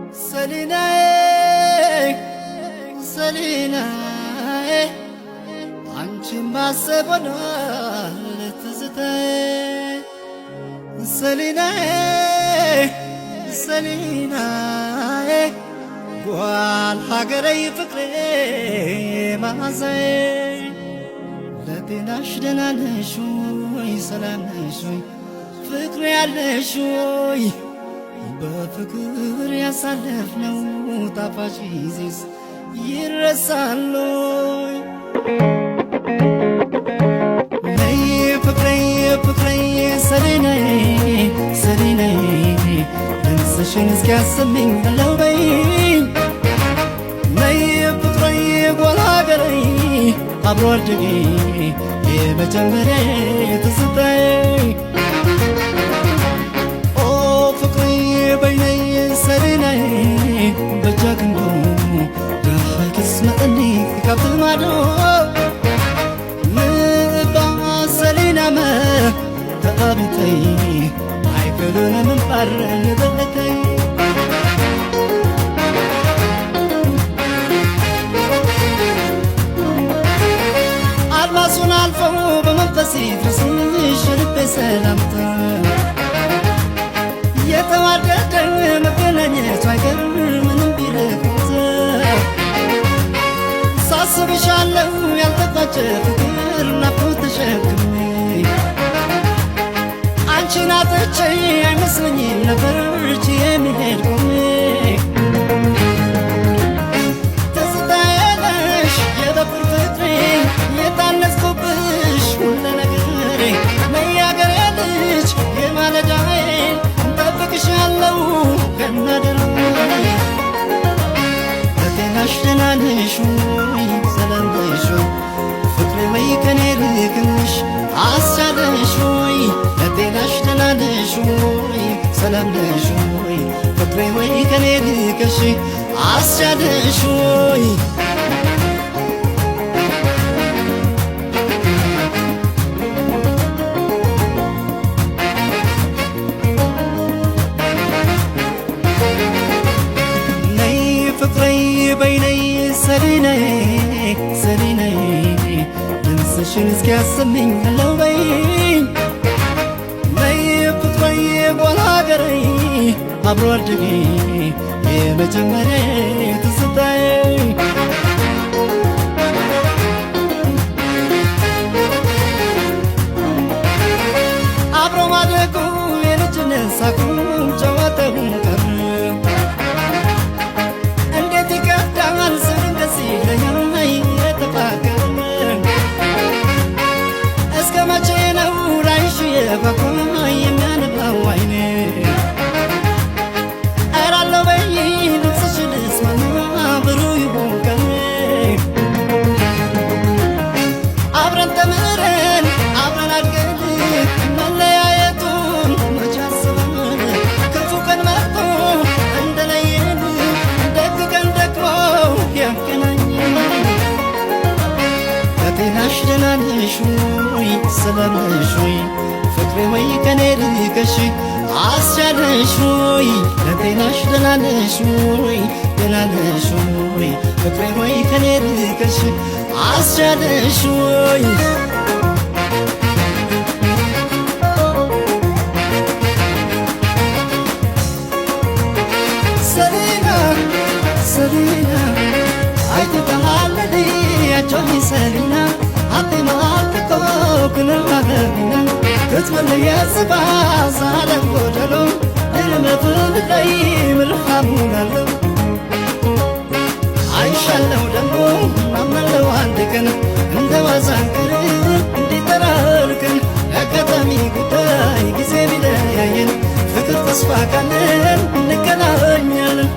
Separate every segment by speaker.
Speaker 1: Selinae, Selinae, anchi masebona letizitae. Selinae, Selinae, gwal hagarei fikre maazai. ለጤናሽ ደህና ነሽ ወይ ሰላም ነሽ ወይ ፍቅር ያለሽ ወይ በፍቅር ያሳለፍነው ጣፋጭ ጊዜስ ይረሳል ወይ ነይ ፍቅሬ ፍቅሬ ሰሊናዬ ሰሊናዬ ድምፅሽን እስኪያሰማኝ ብለው በይ ነይ ፍቅሬ ጎላ ሀገሬ አብሮ አደጌ የመጀመሪያ ትዝታዬ ኦ ፍቅሬ በይነይ ሰሊናዬ በጃግንዶ ዳሃይ ክስመጠኒ ካብቲ ማዶ ምባ ሰሊናመ ተአቢተይ አይክሉን ምንባር ንበለተይ አድማሱን አልፈው በመንፈሴ ድረስሽ ልቤ ሰላምታ የተዋደደ መገናኘቱ አይቀር ምንም ቢርቁት ሳስብሻለሁ ያልተቋጨ ፍቅር ናፍቆት ተሸክሜ አንቺን አጥቼ አይመስለኝም ነበር የሚሄድ ቆሜ ትዝታዬ ነሽ የበኩር ፍቅሬ የታነጽኩብሽ ሁሉ ነገሬ ነይ አገሬ ልጅ የማለዳዬ እንጠብቅሻለሁ ከናደሮዬ ለጤናሽ ደህና ነሽ ወይ ሰላም ነሽ ወይ ፍቅሬ ወይ ከኔ ርቅሽ አስቻለሽ ወይ ለጤናሽ ደህና ነሽ ወይ ሰላም ነሽ ወይ ፍቅሬ ወይ ከኔ ርቅሽ አስቻለሽ ወይ በይነይ ሰሊናዬ ሰሊናዬ ድምፅሽን እስኪያሰማኝ ብለው በይ ነይ ፍቅሬ ጎላ ሀገሬ አብሮ አደጌ የመጀመሪያ ትዝታዬ አብሮ ማደጉ የልጅነት ሳቁም ጨዋታውን ቀረ እስከ መቼ ነው ላይሽ የጓጓ የሚያነባው አይኔ እራለሁ በይ ድምፅሽን ልስማ ብሩህ ይሁን ቀኔ አብረን ተምረን አብረን አድገን መለያየቱን መቼ አስበን ክፉ ቀን መጥቶ እንደለየን ደግ ቀን ደግሞ ያገናኘን ለጤናሽ ደህና ነሽ ወይ ሰላም ነሽ ወይ ፍቅሬ ወይ ከኔ ርቀሽ አስቻለሽ ወይ ለጤናሽ ደህና ነሽ ወይ ደህና ነሽ ወይ ፍቅሬ ወይ ከኔ ርቀሽ አስቻለሽ ወይ ሰሊና ሰሊና አይተታለዲ ያጆኒ ሰሊና አጤማ አልተኮ ኩንላ ገቢና ክትብል የጽባ ዛለም ጎደሎ ድልመትን ላይ ምርሃሙናለ አይሻለው ደሞ አመለው አንድ ቀን እንደ ዋዛንቅር እንዲጠራርቅን አጋጣሚ ጉዳይ ጊዜ ቢለያየን ፍቅር ተስፋ ካለን እንገናኛለን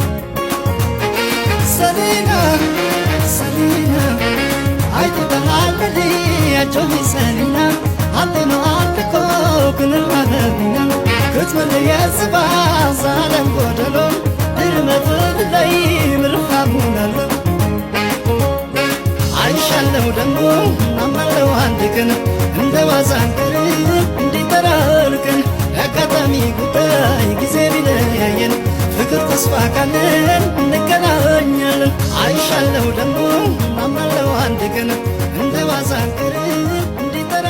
Speaker 1: ሰሊና ሰሊና አይተታለዲ ያጆኒ ሰሊና አጤማ አልተኮ ኩንላ ገቢና ክትብል የጽባ ዛለም ጎደሎ ድልመትን ላይ ምርሃሙናለ አይሻለው ደሞ አመለው አንድ ቀን እንደ ዋዛንቅር እንዲጠራርቅን አጋጣሚ ጉዳይ ጊዜ ቢለያየን ፍቅር ተስፋ ካለን እንገናኛለን አይሻለው ደግሞ ማማለው አንድ ቀን እንደ ዋዛ ቅር እንዲጠራ